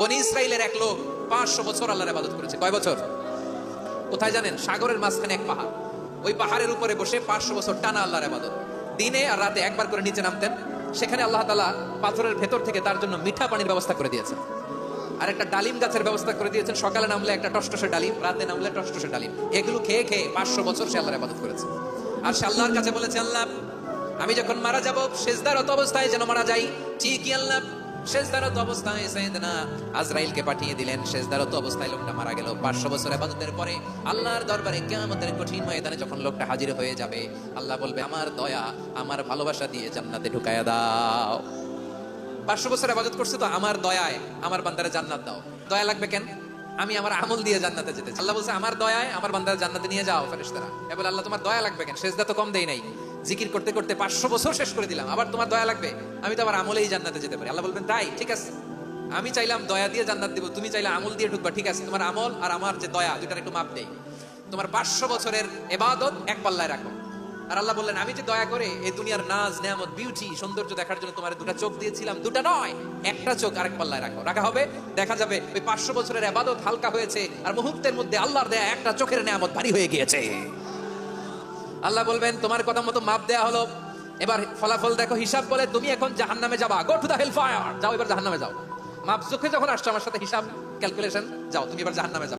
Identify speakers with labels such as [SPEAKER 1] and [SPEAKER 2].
[SPEAKER 1] বনি ইসরাইলের এক লোক 500 বছর আল্লাহর ইবাদত করেছে। কয় বছর? কোথায় জানেন? সাগরের মাঝখানে এক পাহাড়, ওই পাহাড়ের উপরে বসে 500 বছর টানা আল্লাহর ইবাদত। দিনে আর রাতে একবার করে নিচে নামতেন। সেখানে আল্লাহ তাআলা পাথরের ভেতর থেকে তার জন্য মিঠা পানির ব্যবস্থা করে দিয়েছেন, আর একটা ডালিম গাছের ব্যবস্থা করে দিয়েছেন। সকালে নামলে একটা টসটসে ডালিম, রাতে নামলে টসটসে ডালিম। এগুলো খেয়ে খেয়ে 500 বছর সে আল্লাহর ইবাদত করেছে। আর সে আল্লাহর কাছে বলেছে, আল্লাহ আমি যখন মারা যাব সেজদারত অবস্থায় যেন মারা যাই। ঠিকই আল্লাহ সেজদারত অবস্থায় সাইয়েদনা আজরাইলকে পাঠিয়ে দিলেন। সেজদারত অবস্থায় লোকটা মারা গেল। 500 বছর ইবাদতের পরে আল্লাহর দরবারে কিয়ামতের কঠিন ময়দানে যখন লোকটা হাজির হয়ে যাবে, আল্লাহ বলবে, আমার দয়া আমার ভালোবাসা দিয়ে জান্নাতে ঢুকায়া দাও। 500 বছর ইবাদত করছে তো আমার দয়ায় আমার বান্দারে জান্নাত দাও। দয়া লাগবে কেন? আমি আমার আমল দিয়ে জান্নাতে যেতে চাই। আল্লাহ বলছে, আমার দয়ায় আমার বান্দারে জান্নাতে নিয়ে যাও ফেরেশতারা। এবার আল্লাহ তোমার দয়া লাগবে কেন? সেজদা তো কম দেই নাই, জিকির করতে করতে 500 বছর শেষ করে দিলাম, আবার তোমার দয়া লাগবে? আমি তো আবার আমলেই জান্নাতে যেতে পারি। আল্লাহ বলবেন, তাই ঠিক আছে, আমি চাইলাম দয়া দিয়ে জান্নাত দিব, তুমি চাইলে আমল দিয়ে ঢুকবা, ঠিক আছে, তোমার আমল আর আমার যে দয়া দুইটার একটু মাপ দেই। তোমার 500 বছরের ইবাদত এক পাল্লায় রাখো। আর আল্লাহ বললেন, আমি যে দয়া করে এই দুনিয়ার নাজ নেয়ামত বিউটি সৌন্দর্য দেখার জন্য তোমার দুটা চোখ দিয়েছিলাম, দুটা নয় একটা চোখ আরেক পাল্লায় রাখো। রাখা হবে, দেখা যাবে ওই 500 বছরের ইবাদত হালকা হয়েছে, আর মুহূর্তের মধ্যে আল্লাহর দেয়া একটা চোখের নেয়ামত ভারী হয়ে গিয়েছে। আল্লাহ বলবেন, তোমার কথা মতো মাপ দেয়া হলো, এবার ফলাফল দেখো, হিসাব বলে তুমি এখন জাহান্নামে যাবা, go to the hell fire, যাও এবার জাহান্নামে যাও। মাপ চোখে যখন আসছো আমার সাথে হিসাব ক্যালকুলেশন, যাও তুমি এবার জাহান্নামে যাও।